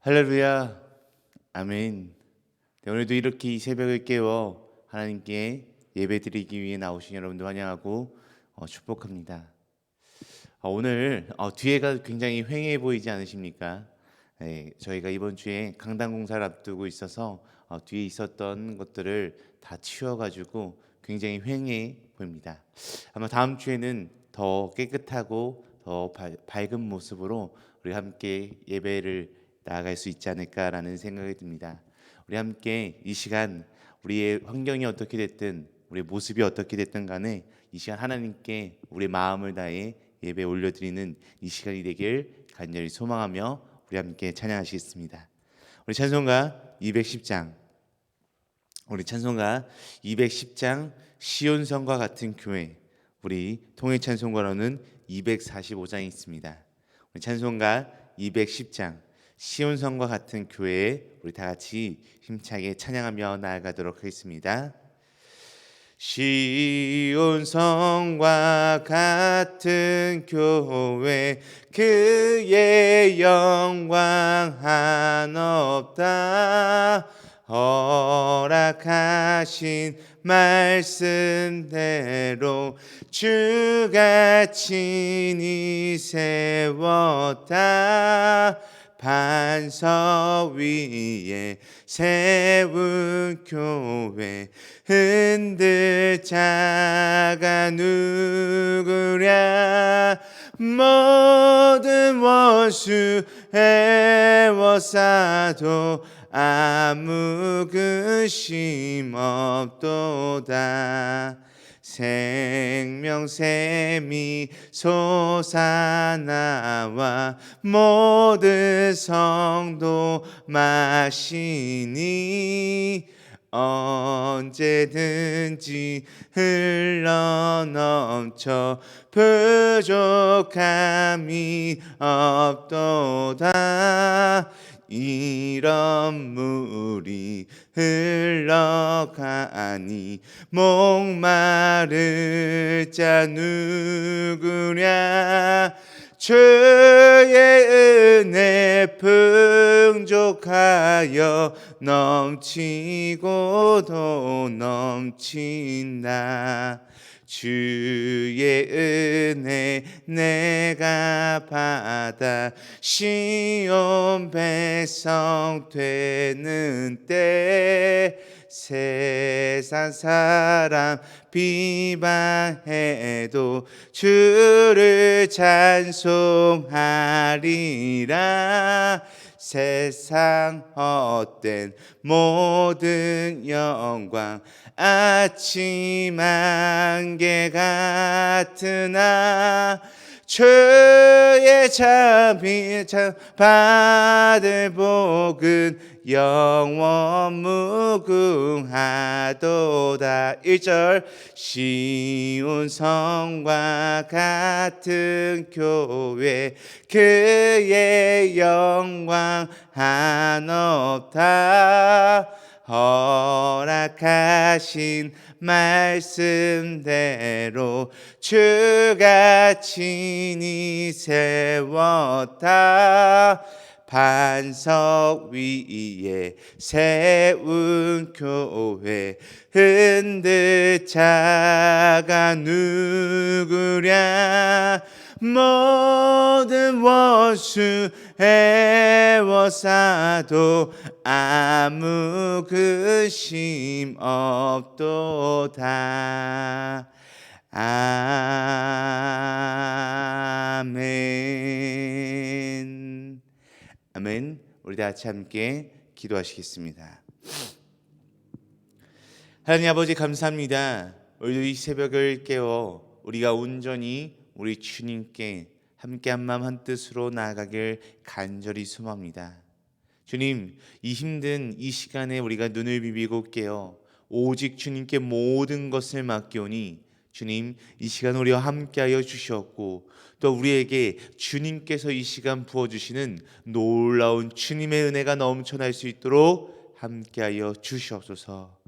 할렐루야, 아멘. 네, 오늘도 이렇게 이 새벽을 깨워 하나님께 예배드리기 위해 나오신 여러분들 환영하고 축복합니다. 오늘 뒤에가 굉장히 휑해 보이지 않으십니까? 네, 저희가 이번 주에 강당 공사를 앞두고 있어서 뒤에 있었던 것들을 다 치워가지고 굉장히 휑해 보입니다. 아마 다음 주에는 더 깨끗하고 더 밝은 모습으로 우리 함께 예배를 나아갈 수 있지 않을까라는 생각이 듭니다. 우리 함께 이 시간 우리의 환경이 어떻게 됐든 우리의 모습이 어떻게 됐든 간에 이 시간 하나님께 우리의 마음을 다해 예배 올려드리는 이 시간이 되길 간절히 소망하며 우리 함께 찬양하시겠습니다. 우리 찬송가 210장 우리 찬송가 210장 시온성과 같은 교회, 우리 통일 찬송가로는 245장이 있습니다. 우리 찬송가 210장 시온성과 같은 교회에 우리 다 같이 힘차게 찬양하며 나아가도록 하겠습니다. 시온성과 같은 교회, 그의 영광 한없다. 허락하신 말씀대로 주가 친히 세웠다. 반석 위에 세운 교회, 흔들 자가 누구랴. 모든 원수 애워싸도 아무 근심 없도다. 생명샘이 솟아나와 모든 성도 마시니 언제든지 흘러넘쳐 부족함이 없도다. 이런 물이 흘러가니 목마를 자 누구랴. 주의 은혜 풍족하여 넘치고도 넘친다. 주의 은혜 내가 받아 시온 백성 되는 때, 세상 사람 비방해도 주를 찬송하리라. 세상 헛된 모든 영광 아침 안개 같으나 주의 자비 받을 복은 영원 무궁하도다. 1절 시온성과 같은 교회, 그의 영광 한없다. 허락하신 말씀대로 주가 친히 세웠다. 반석 위에 세운 교회, 흔들 자가 누구랴. 모든 원수 애워싸도 아무 근심 없도다. 아멘. 아멘. 우리 다 같이 함께 기도하시겠습니다. 하나님 아버지, 감사합니다. 오늘도 이 새벽을 깨워 우리가 온전히 우리 주님께 함께 한마음 한뜻으로 나아가길 간절히 소망합니다. 주님, 이 힘든 이 시간에 우리가 눈을 비비고 깨어 오직 주님께 모든 것을 맡기오니 주님, 이 시간 우리와 함께하여 주시옵고 또 우리에게 주님께서 이 시간 부어주시는 놀라운 주님의 은혜가 넘쳐날 수 있도록 함께하여 주시옵소서.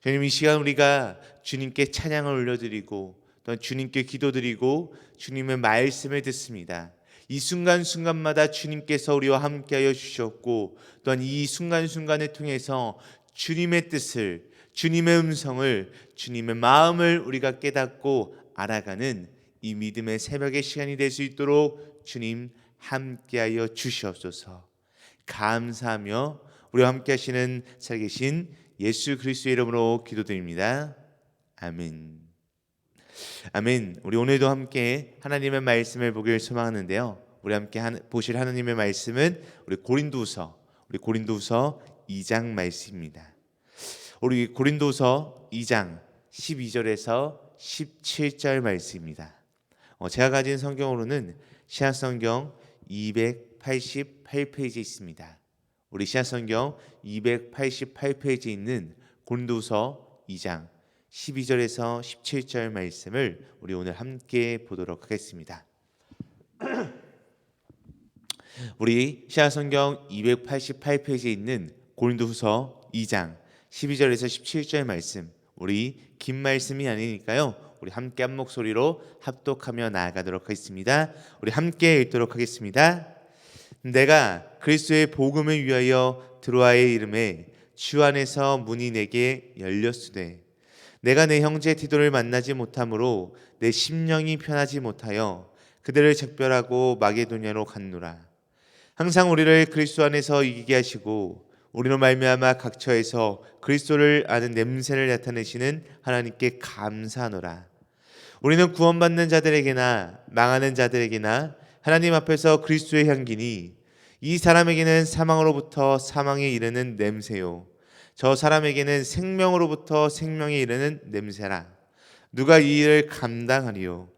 주님, 이 시간 우리가 주님께 찬양을 올려드리고 또 주님께 기도드리고 주님의 말씀을 듣습니다. 이 순간순간마다 주님께서 우리와 함께하여 주셨고, 또한 이 순간순간을 통해서 주님의 뜻을, 주님의 음성을, 주님의 마음을 우리가 깨닫고 알아가는 이 믿음의 새벽의 시간이 될 수 있도록 주님 함께하여 주시옵소서. 감사하며 우리와 함께 하시는 살아계신 예수 그리스도의 이름으로 기도드립니다. 아멘. 아멘. 우리 오늘도 함께 하나님의 말씀을 보길 소망하는데요. 우리 함께 보실 하나님의 말씀은 우리 고린도후서 2장 말씀입니다. 우리 고린도후서 2장 12절에서 17절 말씀입니다. 제가 가진 성경으로는 신약성경 288페이지에 있습니다. 우리 신약성경 288페이지에 있는 고린도후서 2장 12절에서 17절 말씀을 우리 오늘 함께 보도록 하겠습니다. 우리 신약성경 288페이지에 있는 고린도후서 2장 12절에서 17절 말씀, 우리 긴 말씀이 아니니까요, 우리 함께 한 목소리로 합독하며 나아가도록 하겠습니다. 우리 함께 읽도록 하겠습니다. 내가 그리스도의 복음을 위하여 드로아의 이름에 주 안에서 문이 내게 열렸으되 내가 내 형제 디도를 만나지 못하므로 내 심령이 편하지 못하여 그들을 작별하고 마게도냐로 갔노라. 항상 우리를 그리스도 안에서 이기게 하시고 우리로 말미암아 각처에서 그리스도를 아는 냄새를 나타내시는 하나님께 감사하노라. 우리는 구원받는 자들에게나 망하는 자들에게나 하나님 앞에서 그리스도의 향기니 이 사람에게는 사망으로부터 사망에 이르는 냄새요 저 사람에게는 생명으로부터 생명에 이르는 냄새라. 누가 이 일을 감당하리요?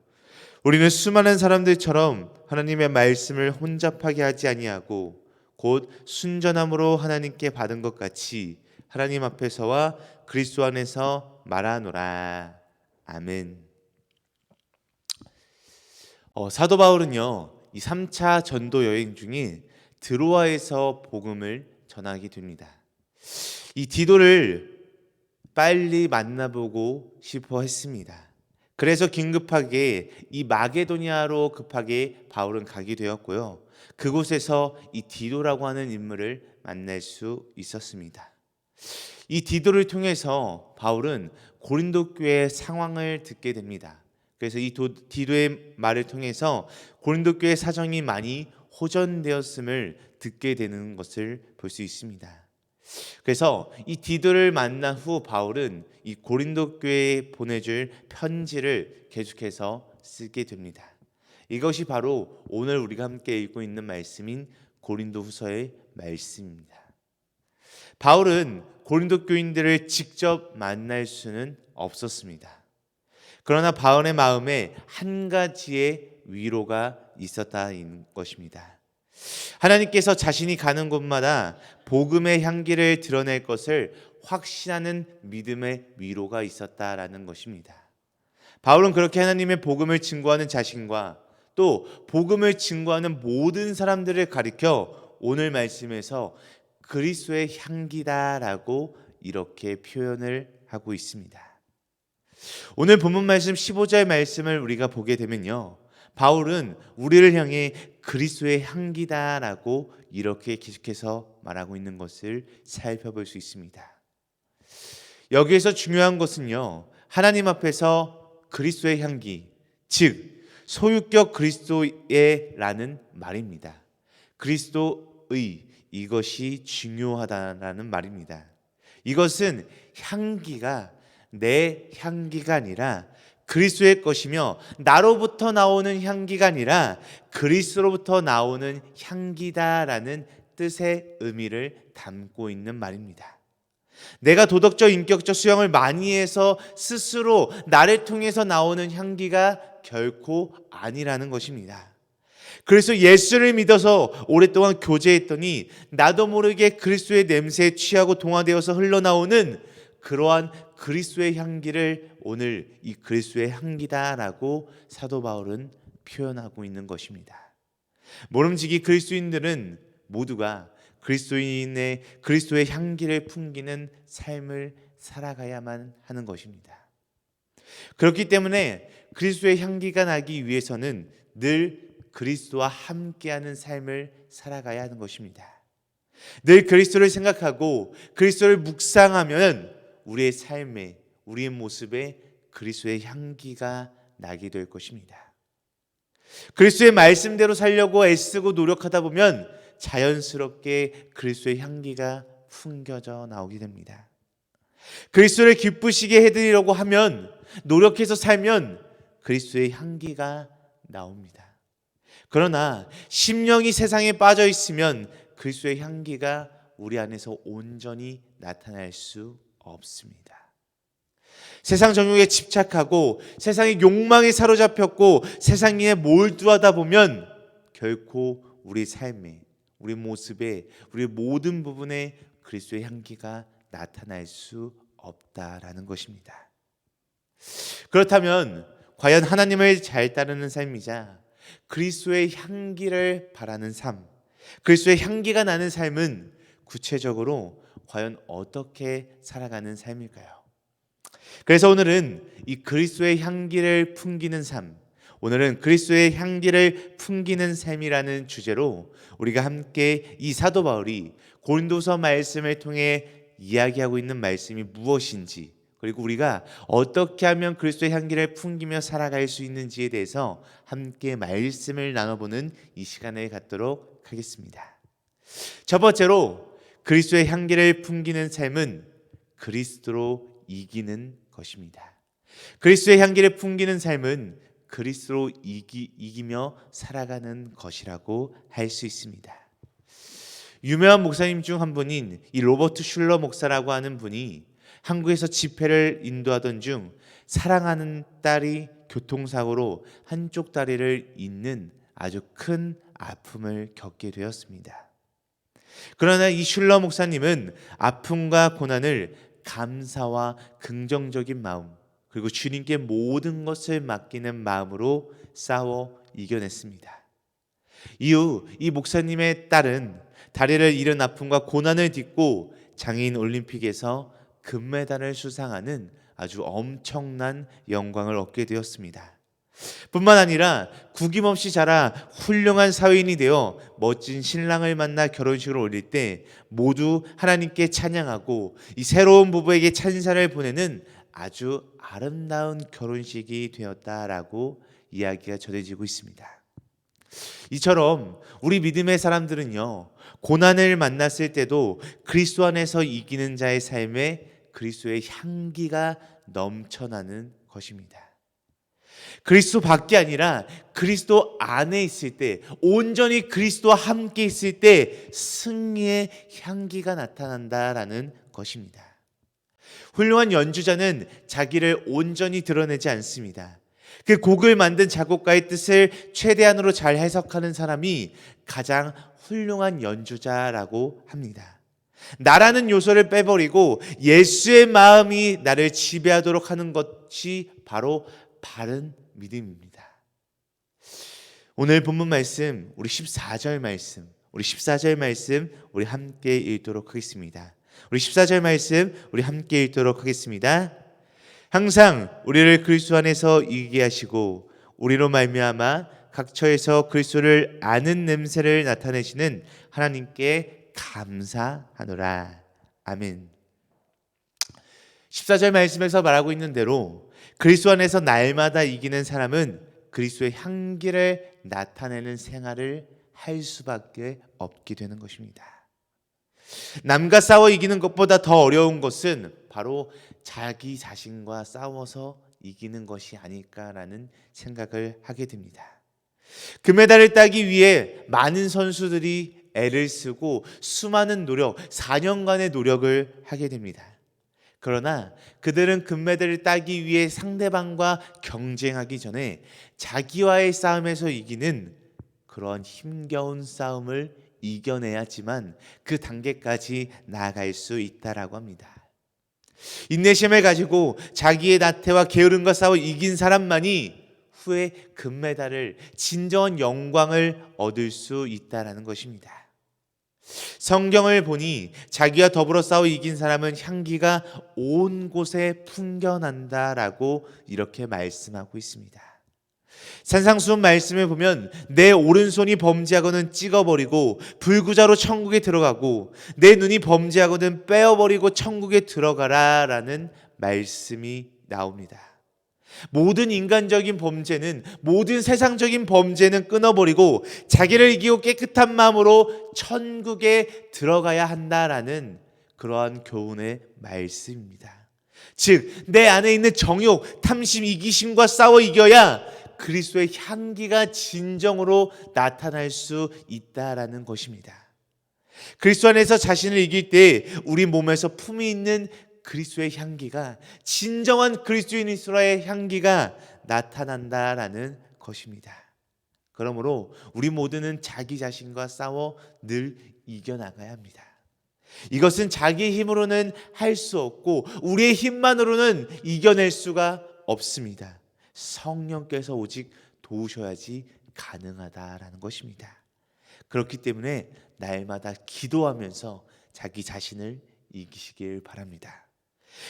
우리는 수많은 사람들처럼 하나님의 말씀을 혼잡하게 하지 아니하고 곧 순전함으로 하나님께 받은 것 같이 하나님 앞에서와 그리스도 안에서 말하노라. 아멘. 사도 바울은요, 이 3차 전도 여행 중에 드로아에서 복음을 전하게 됩니다. 이 디도를 빨리 만나보고 싶어 했습니다. 그래서 긴급하게 이 마게도니아로 급하게 바울은 가게 되었고요. 그곳에서 이 디도라고 하는 인물을 만날 수 있었습니다. 이 디도를 통해서 바울은 고린도 교회의 상황을 듣게 됩니다. 그래서 이 디도의 말을 통해서 고린도 교회의 사정이 많이 호전되었음을 듣게 되는 것을 볼 수 있습니다. 그래서 이 디도를 만난 후 바울은 이 고린도 교회에 보내줄 편지를 계속해서 쓰게 됩니다. 이것이 바로 오늘 우리가 함께 읽고 있는 말씀인 고린도후서의 말씀입니다. 바울은 고린도 교인들을 직접 만날 수는 없었습니다. 그러나 바울의 마음에 한 가지의 위로가 있었다는 것입니다. 하나님께서 자신이 가는 곳마다 복음의 향기를 드러낼 것을 확신하는 믿음의 위로가 있었다라는 것입니다. 바울은 그렇게 하나님의 복음을 증거하는 자신과 또 복음을 증거하는 모든 사람들을 가리켜 오늘 말씀에서 그리스도의 향기다라고 이렇게 표현을 하고 있습니다. 오늘 본문 말씀 15절 말씀을 우리가 보게 되면요, 바울은 우리를 향해 그리스도의 향기다라고 이렇게 계속해서 말하고 있는 것을 살펴볼 수 있습니다. 여기에서 중요한 것은요, 하나님 앞에서 그리스도의 향기, 즉 소유격 그리스도의라는 말입니다. 그리스도의, 이것이 중요하다라는 말입니다. 이것은 향기가 내 향기가 아니라 그리스도의 것이며 나로부터 나오는 향기가 아니라 그리스도로부터 나오는 향기다라는 뜻의 의미를 담고 있는 말입니다. 내가 도덕적 인격적 수양을 많이 해서 스스로 나를 통해서 나오는 향기가 결코 아니라는 것입니다. 그래서 예수를 믿어서 오랫동안 교제했더니 나도 모르게 그리스도의 냄새에 취하고 동화되어서 흘러나오는 그러한 그리스도의 향기를 오늘 이 그리스도의 향기다라고 사도 바울은 표현하고 있는 것입니다. 모름지기 그리스도인들은 모두가 그리스도의 향기를 풍기는 삶을 살아가야만 하는 것입니다. 그렇기 때문에 그리스도의 향기가 나기 위해서는 늘 그리스도와 함께하는 삶을 살아가야 하는 것입니다. 늘 그리스도를 생각하고 그리스도를 묵상하면 우리의 삶에, 우리의 모습에 그리스도의 향기가 나게 될 것입니다. 그리스도의 말씀대로 살려고 애쓰고 노력하다 보면 자연스럽게 그리스도의 향기가 풍겨져 나오게 됩니다. 그리스도를 기쁘시게 해드리려고 하면, 노력해서 살면 그리스도의 향기가 나옵니다. 그러나 심령이 세상에 빠져 있으면 그리스도의 향기가 우리 안에서 온전히 나타날 수 없습니다. 세상 정욕에 집착하고 세상의 욕망에 사로잡혔고 세상에 몰두하다 보면 결코 우리 삶에, 우리 모습에, 우리 모든 부분에 그리스도의 향기가 나타날 수 없다라는 것입니다. 그렇다면 과연 하나님을 잘 따르는 삶이자 그리스도의 향기를 바라는 삶, 그리스도의 향기가 나는 삶은 구체적으로 과연 어떻게 살아가는 삶일까요? 그래서 오늘은 이 그리스도의 향기를 풍기는 삶, 오늘은 그리스도의 향기를 풍기는 삶이라는 주제로 우리가 함께 이 사도 바울이 고린도서 말씀을 통해 이야기하고 있는 말씀이 무엇인지, 그리고 우리가 어떻게 하면 그리스도의 향기를 풍기며 살아갈 수 있는지에 대해서 함께 말씀을 나눠보는 이 시간을 갖도록 하겠습니다. 첫 번째로 그리스도의 향기를 풍기는 삶은 그리스도로 이기는 것입니다. 그리스도의 향기를 풍기는 삶은 그리스도로 이기며 살아가는 것이라고 할 수 있습니다. 유명한 목사님 중 한 분인 이 로버트 슐러 목사라고 하는 분이 한국에서 집회를 인도하던 중 사랑하는 딸이 교통사고로 한쪽 다리를 잃는 아주 큰 아픔을 겪게 되었습니다. 그러나 이 슐러 목사님은 아픔과 고난을 감사와 긍정적인 마음, 그리고 주님께 모든 것을 맡기는 마음으로 싸워 이겨냈습니다. 이후 이 목사님의 딸은 다리를 잃은 아픔과 고난을 딛고 장애인 올림픽에서 금메달을 수상하는 아주 엄청난 영광을 얻게 되었습니다. 뿐만 아니라 구김없이 자라 훌륭한 사회인이 되어 멋진 신랑을 만나 결혼식을 올릴 때 모두 하나님께 찬양하고 이 새로운 부부에게 찬사를 보내는 아주 아름다운 결혼식이 되었다라고 이야기가 전해지고 있습니다. 이처럼 우리 믿음의 사람들은요, 고난을 만났을 때도 그리스도 안에서 이기는 자의 삶에 그리스도의 향기가 넘쳐나는 것입니다. 그리스도 밖에 아니라 그리스도 안에 있을 때, 온전히 그리스도와 함께 있을 때 승리의 향기가 나타난다라는 것입니다. 훌륭한 연주자는 자기를 온전히 드러내지 않습니다. 그 곡을 만든 작곡가의 뜻을 최대한으로 잘 해석하는 사람이 가장 훌륭한 연주자라고 합니다. 나라는 요소를 빼버리고 예수의 마음이 나를 지배하도록 하는 것이 바로 바른 믿음입니다. 오늘 본문 말씀, 우리 14절 말씀, 우리 함께 읽도록 하겠습니다. 우리 14절 말씀 우리 함께 읽도록 하겠습니다. 항상 우리를 그리스도 안에서 이기게 하시고 우리로 말미암아 각 처에서 그리스도를 아는 냄새를 나타내시는 하나님께 감사하노라. 아멘. 14절 말씀에서 말하고 있는 대로 그리스도 안에서 날마다 이기는 사람은 그리스도의 향기를 나타내는 생활을 할 수밖에 없게 되는 것입니다. 남과 싸워 이기는 것보다 더 어려운 것은 바로 자기 자신과 싸워서 이기는 것이 아닐까라는 생각을 하게 됩니다. 금메달을 따기 위해 많은 선수들이 애를 쓰고 수많은 노력, 4년간의 노력을 하게 됩니다. 그러나 그들은 금메달을 따기 위해 상대방과 경쟁하기 전에 자기와의 싸움에서 이기는 그런 힘겨운 싸움을 이겨내야지만 그 단계까지 나아갈 수 있다라고 합니다. 인내심을 가지고 자기의 나태와 게으름과 싸워 이긴 사람만이 후에 금메달을, 진정한 영광을 얻을 수 있다라는 것입니다. 성경을 보니 자기와 더불어 싸워 이긴 사람은 향기가 온 곳에 풍겨난다라고 이렇게 말씀하고 있습니다. 산상수훈 말씀에 보면 내 오른손이 범죄하고는 찍어버리고 불구자로 천국에 들어가고 내 눈이 범죄하고는 빼어버리고 천국에 들어가라 라는 말씀이 나옵니다. 모든 인간적인 범죄는, 모든 세상적인 범죄는 끊어버리고 자기를 이기고 깨끗한 마음으로 천국에 들어가야 한다라는 그러한 교훈의 말씀입니다. 즉 내 안에 있는 정욕, 탐심, 이기심과 싸워 이겨야 그리스도의 향기가 진정으로 나타날 수 있다라는 것입니다. 그리스도 안에서 자신을 이길 때 우리 몸에서 품이 있는 그리스도의 향기가, 진정한 그리스도인이스라의 향기가 나타난다라는 것입니다. 그러므로 우리 모두는 자기 자신과 싸워 늘 이겨나가야 합니다. 이것은 자기의 힘으로는 할 수 없고 우리의 힘만으로는 이겨낼 수가 없습니다. 성령께서 오직 도우셔야지 가능하다라는 것입니다. 그렇기 때문에 날마다 기도하면서 자기 자신을 이기시길 바랍니다.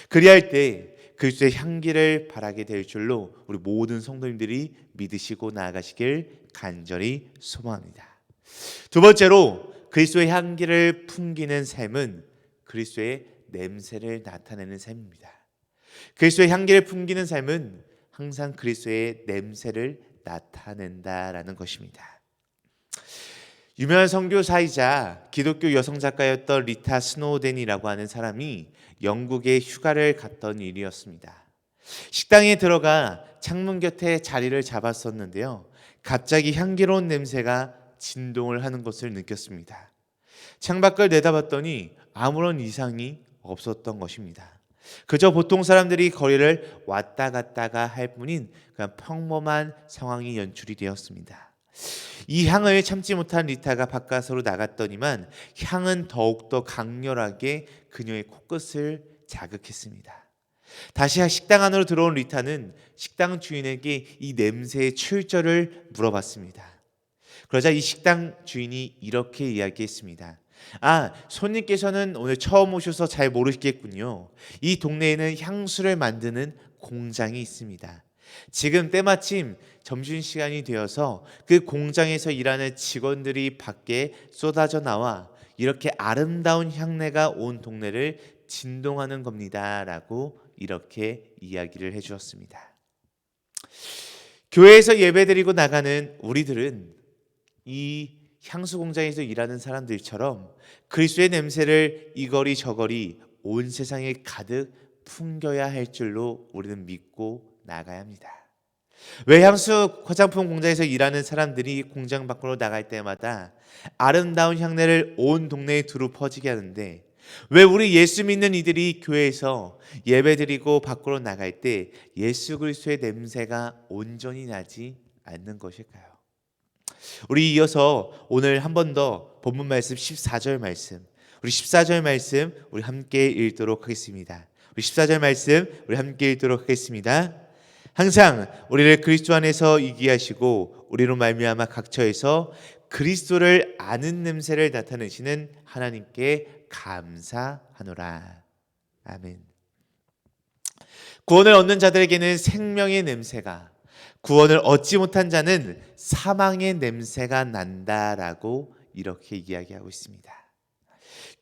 그리할 때 그리스도의 향기를 바라게 될 줄로 우리 모든 성도님들이 믿으시고 나아가시길 간절히 소망합니다. 두 번째로 그리스도의 향기를 풍기는 삶은 그리스도의 냄새를 나타내는 삶입니다. 그리스도의 향기를 풍기는 삶은 항상 그리스도의 냄새를 나타낸다라는 것입니다. 유명한 선교사이자 기독교 여성 작가였던 리타 스노우덴이라고 하는 사람이 영국에 휴가를 갔던 일이었습니다. 식당에 들어가 창문 곁에 자리를 잡았었는데요. 갑자기 향기로운 냄새가 진동을 하는 것을 느꼈습니다. 창밖을 내다봤더니 아무런 이상이 없었던 것입니다. 그저 보통 사람들이 거리를 왔다 갔다가 할 뿐인 그냥 평범한 상황이 연출이 되었습니다. 이 향을 참지 못한 리타가 바깥으로 나갔더니만 향은 더욱더 강렬하게 그녀의 코끝을 자극했습니다. 다시 식당 안으로 들어온 리타는 식당 주인에게 이 냄새의 출처를 물어봤습니다. 그러자 이 식당 주인이 이렇게 이야기했습니다. 손님께서는 오늘 처음 오셔서 잘 모르시겠군요. 이 동네에는 향수를 만드는 공장이 있습니다. 지금 때마침 점심시간이 되어서 그 공장에서 일하는 직원들이 밖에 쏟아져 나와 이렇게 아름다운 향내가 온 동네를 진동하는 겁니다. 라고 이렇게 이야기를 해주었습니다. 교회에서 예배드리고 나가는 우리들은 이 향수 공장에서 일하는 사람들처럼 그리스도의 냄새를 이거리 저거리 온 세상에 가득 풍겨야 할 줄로 우리는 믿고 나가야 합니다. 왜 향수 화장품 공장에서 일하는 사람들이 공장 밖으로 나갈 때마다 아름다운 향내를 온 동네에 두루 퍼지게 하는데 왜 우리 예수 믿는 이들이 교회에서 예배드리고 밖으로 나갈 때 예수 그리스도의 냄새가 온전히 나지 않는 것일까요? 우리 이어서 오늘 한 번 더 본문 말씀 14절 말씀, 우리 14절 말씀 우리 함께 읽도록 하겠습니다. 우리 14절 말씀 우리 함께 읽도록 하겠습니다. 항상 우리를 그리스도 안에서 이기게 하시고 우리로 말미암아 각처에서 그리스도를 아는 냄새를 나타내시는 하나님께 감사하노라. 아멘. 구원을 얻는 자들에게는 생명의 냄새가, 구원을 얻지 못한 자는 사망의 냄새가 난다라고 이렇게 이야기하고 있습니다.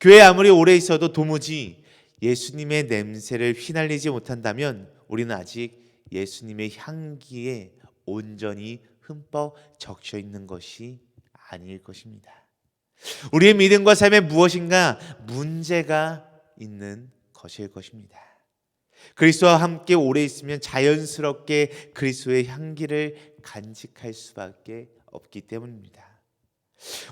교회에 아무리 오래 있어도 도무지 예수님의 냄새를 휘날리지 못한다면 우리는 아직 예수님의 향기에 온전히 흠뻑 적셔 있는 것이 아닐 것입니다. 우리의 믿음과 삶에 무엇인가 문제가 있는 것일 것입니다. 그리스도와 함께 오래 있으면 자연스럽게 그리스도의 향기를 간직할 수밖에 없기 때문입니다.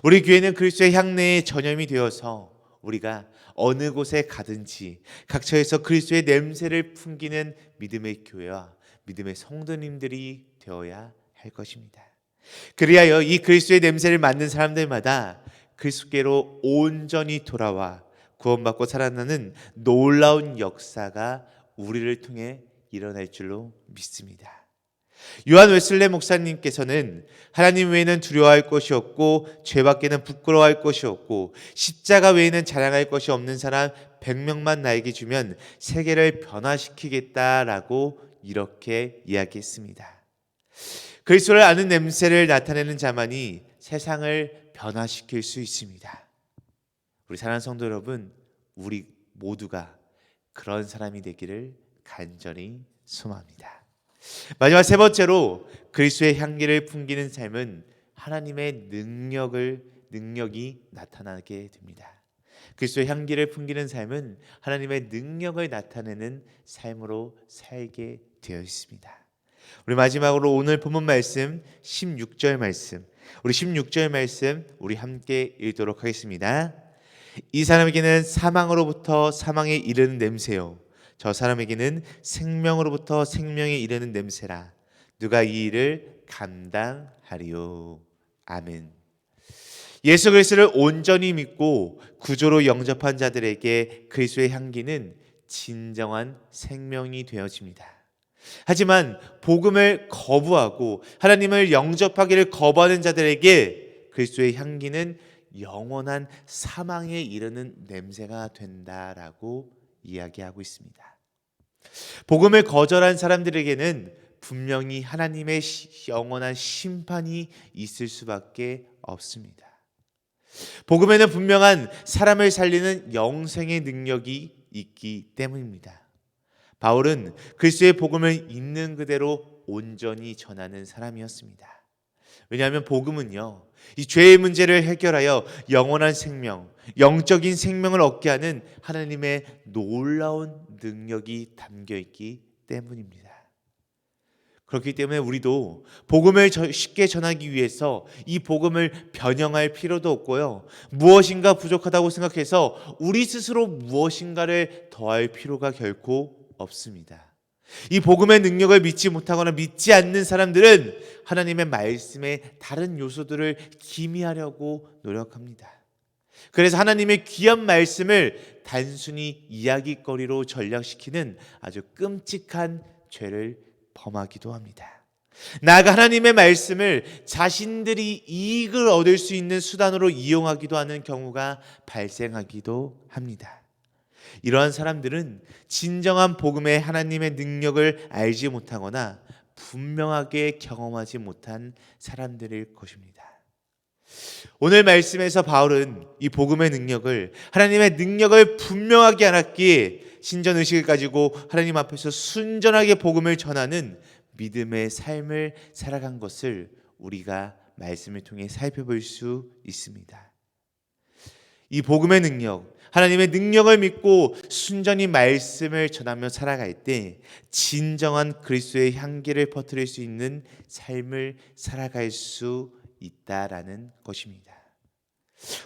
우리 교회는 그리스도의 향내에 전염이 되어서 우리가 어느 곳에 가든지 각처에서 그리스도의 냄새를 풍기는 믿음의 교회와 믿음의 성도님들이 되어야 할 것입니다. 그리하여 이 그리스도의 냄새를 맡는 사람들마다 그리스도께로 온전히 돌아와 구원받고 살아나는 놀라운 역사가 우리를 통해 일어날 줄로 믿습니다. 요한 웨슬레 목사님께서는 하나님 외에는 두려워할 것이 없고 죄밖에는 부끄러워할 것이 없고 십자가 외에는 자랑할 것이 없는 사람 100명만 나에게 주면 세계를 변화시키겠다라고 이렇게 이야기했습니다. 그리스도를 아는 냄새를 나타내는 자만이 세상을 변화시킬 수 있습니다. 우리 사랑하는 성도 여러분, 우리 모두가 그런 사람이 되기를 간절히 소망합니다. 마지막 세 번째로 그리스도의 향기를 풍기는 삶은 하나님의 능력이 나타나게 됩니다. 그리스도의 향기를 풍기는 삶은 하나님의 능력을 나타내는 삶으로 살게 되어 있습니다. 우리 마지막으로 오늘 본문 말씀 16절 말씀, 우리 함께 읽도록 하겠습니다. 이 사람에게는 사망으로부터 사망에 이르는 냄새요, 저 사람에게는 생명으로부터 생명에 이르는 냄새라. 누가 이 일을 감당하리요. 아멘. 예수 그리스도를 온전히 믿고 구주로 영접한 자들에게 그리스도의 향기는 진정한 생명이 되어집니다. 하지만 복음을 거부하고 하나님을 영접하기를 거부하는 자들에게 그리스도의 향기는 영원한 사망에 이르는 냄새가 된다라고 이야기하고 있습니다. 복음을 거절한 사람들에게는 분명히 하나님의 영원한 심판이 있을 수밖에 없습니다. 복음에는 분명한 사람을 살리는 영생의 능력이 있기 때문입니다. 바울은 그리스도의 복음을 있는 그대로 온전히 전하는 사람이었습니다. 왜냐하면 복음은요, 이 죄의 문제를 해결하여 영원한 생명, 영적인 생명을 얻게 하는 하나님의 놀라운 능력이 담겨 있기 때문입니다. 그렇기 때문에 우리도 복음을 쉽게 전하기 위해서 이 복음을 변형할 필요도 없고요, 무엇인가 부족하다고 생각해서 우리 스스로 무엇인가를 더할 필요가 결코 없습니다. 이 복음의 능력을 믿지 못하거나 믿지 않는 사람들은 하나님의 말씀의 다른 요소들을 기미하려고 노력합니다. 그래서 하나님의 귀한 말씀을 단순히 이야기거리로 전락시키는 아주 끔찍한 죄를 범하기도 합니다. 나아가 하나님의 말씀을 자신들이 이익을 얻을 수 있는 수단으로 이용하기도 하는 경우가 발생하기도 합니다. 이러한 사람들은 진정한 복음의 하나님의 능력을 알지 못하거나 분명하게 경험하지 못한 사람들일 것입니다. 오늘 말씀에서 바울은 이 복음의 능력을, 하나님의 능력을 분명하게 알았기에 신전의식을 가지고 하나님 앞에서 순전하게 복음을 전하는 믿음의 삶을 살아간 것을 우리가 말씀을 통해 살펴볼 수 있습니다. 이 복음의 능력, 하나님의 능력을 믿고 순전히 말씀을 전하며 살아갈 때 진정한 그리스도의 향기를 퍼뜨릴 수 있는 삶을 살아갈 수 있다라는 것입니다.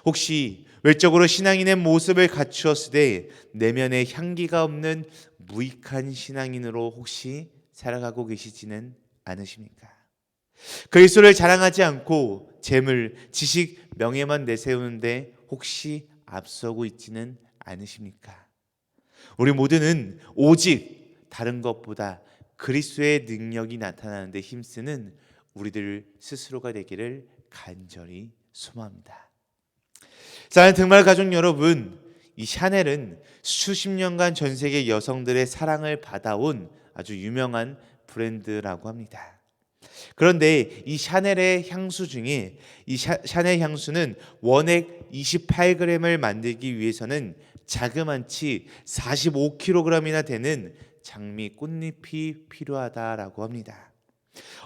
혹시 외적으로 신앙인의 모습을 갖추었을 때 내면에 향기가 없는 무익한 신앙인으로 혹시 살아가고 계시지는 않으십니까? 그리스도를 자랑하지 않고 재물, 지식, 명예만 내세우는데 혹시 앞서고 있지는 않으십니까? 우리 모두는 오직 다른 것보다 그리스도의 능력이 나타나는데 힘쓰는 우리들 스스로가 되기를 간절히 소망합니다. 사랑하는 등말 가족 여러분, 이 샤넬은 수십 년간 전 세계 여성들의 사랑을 받아온 아주 유명한 브랜드라고 합니다. 그런데 이 샤넬의 향수 중에 이 샤넬 향수는 원액 28g을 만들기 위해서는 자그만치 45kg이나 되는 장미 꽃잎이 필요하다라고 합니다.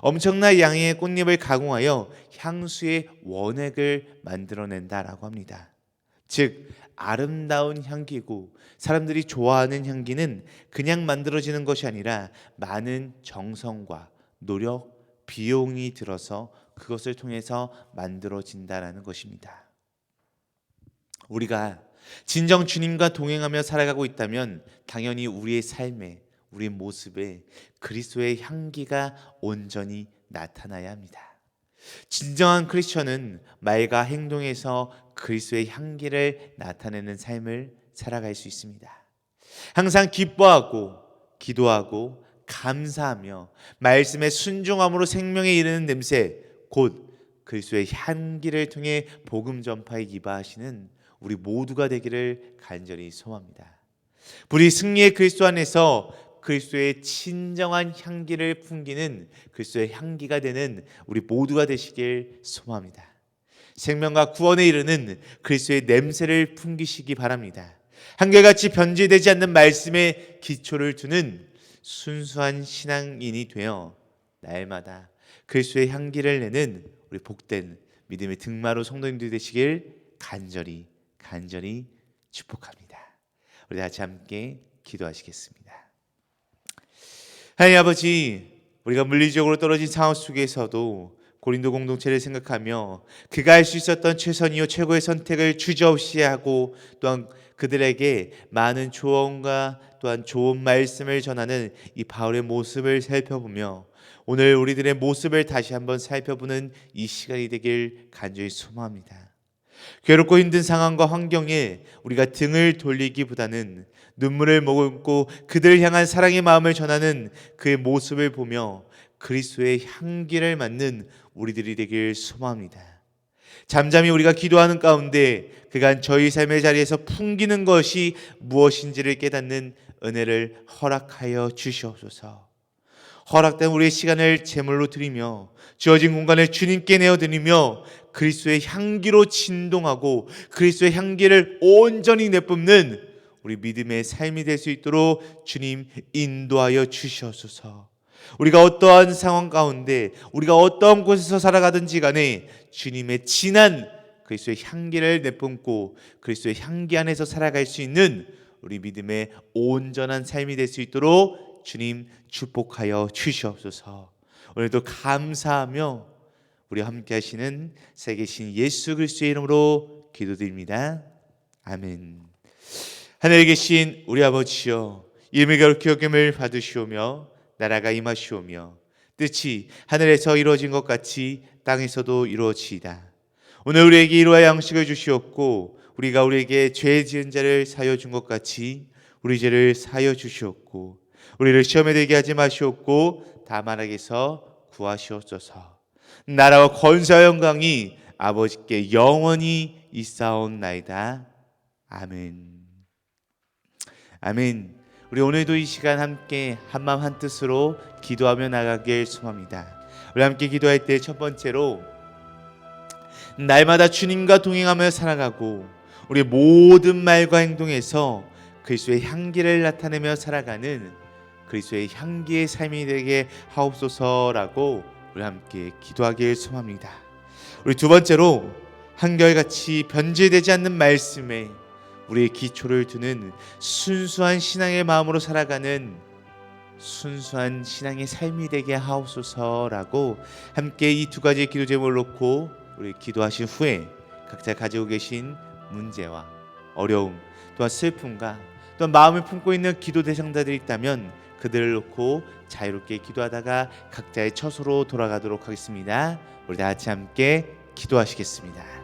엄청난 양의 꽃잎을 가공하여 향수의 원액을 만들어낸다라고 합니다. 즉 아름다운 향기고 사람들이 좋아하는 향기는 그냥 만들어지는 것이 아니라 많은 정성과 노력, 비용이 들어서 그것을 통해서 만들어진다라는 것입니다. 우리가 진정 주님과 동행하며 살아가고 있다면 당연히 우리의 삶에, 우리의 모습에 그리스도의 향기가 온전히 나타나야 합니다. 진정한 크리스천은 말과 행동에서 그리스도의 향기를 나타내는 삶을 살아갈 수 있습니다. 항상 기뻐하고 기도하고 감사하며 말씀에 순종함으로 생명에 이르는 냄새, 곧 그리스도의 향기를 통해 복음 전파에 기바하시는 우리 모두가 되기를 간절히 소망합니다. 우리 승리의 그리스도 안에서 그리스도의 진정한 향기를 풍기는 그리스도의 향기가 되는 우리 모두가 되시길 소망합니다. 생명과 구원에 이르는 그리스도의 냄새를 풍기시기 바랍니다. 한결같이 변질되지 않는 말씀에 기초를 두는 순수한 신앙인이 되어 날마다 그리스도의 향기를 내는 우리 복된 믿음의 등마루 성도님들 되시길 간절히 축복합니다. 우리 같이 함께 기도하시겠습니다. 하나님 아버지, 우리가 물리적으로 떨어진 상황 속에서도 고린도 공동체를 생각하며 그가 할 수 있었던 최선이요 최고의 선택을 주저없이 하고 또한 그들에게 많은 조언과 또한 좋은 말씀을 전하는 이 바울의 모습을 살펴보며 오늘 우리들의 모습을 다시 한번 살펴보는 이 시간이 되길 간절히 소망합니다. 괴롭고 힘든 상황과 환경에 우리가 등을 돌리기보다는 눈물을 머금고 그들을 향한 사랑의 마음을 전하는 그의 모습을 보며 그리스도의 향기를 맡는 우리들이 되길 소망합니다. 잠잠히 우리가 기도하는 가운데 그간 저희 삶의 자리에서 풍기는 것이 무엇인지를 깨닫는 은혜를 허락하여 주시옵소서. 허락된 우리의 시간을 제물로 드리며 주어진 공간을 주님께 내어드리며 그리스도의 향기로 진동하고 그리스도의 향기를 온전히 내뿜는 우리 믿음의 삶이 될 수 있도록 주님 인도하여 주시옵소서. 우리가 어떠한 상황 가운데 우리가 어떠한 곳에서 살아가든지 간에 주님의 진한 그리스도의 향기를 내뿜고 그리스도의 향기 안에서 살아갈 수 있는 우리 믿음의 온전한 삶이 될 수 있도록 주님 축복하여 주시옵소서. 오늘도 감사하며 우리와 함께 하시는 살아계신 예수 그리스도의 이름으로 기도드립니다. 아멘. 하늘에 계신 우리 아버지여, 이름의 거룩히 여김을 받으시오며 나라가 임하시오며 뜻이 하늘에서 이루어진 것 같이 땅에서도 이루어지이다. 오늘 우리에게 일용할 양식을 주시옵고 우리가 우리에게 죄 지은 자를 사하여 준 것 같이 우리 죄를 사하여 주시옵고 우리를 시험에 들게 하지 마시옵고 다만 악에서 구하시옵소서. 나라와 권세와 영광이 아버지께 영원히 있사옵나이다. 아멘. 아멘. 우리 오늘도 이 시간 함께 한마음 한뜻으로 기도하며 나가길 소망합니다. 우리 함께 기도할 때 첫 번째로 날마다 주님과 동행하며 살아가고 우리 모든 말과 행동에서 그리스도의 향기를 나타내며 살아가는 그리스도의 향기의 삶이 되게 하옵소서라고 우리 함께 기도하길 소망합니다. 우리 두 번째로 한결같이 변질되지 않는 말씀에 우리의 기초를 두는 순수한 신앙의 마음으로 살아가는 순수한 신앙의 삶이 되게 하옵소서라고 함께 이 두 가지의 기도 제목을 놓고 우리 기도하신 후에 각자 가지고 계신 문제와 어려움 또한 슬픔과 또한 마음을 품고 있는 기도 대상자들이 있다면 그들을 놓고 자유롭게 기도하다가 각자의 처소로 돌아가도록 하겠습니다. 우리 다 같이 함께 기도하시겠습니다.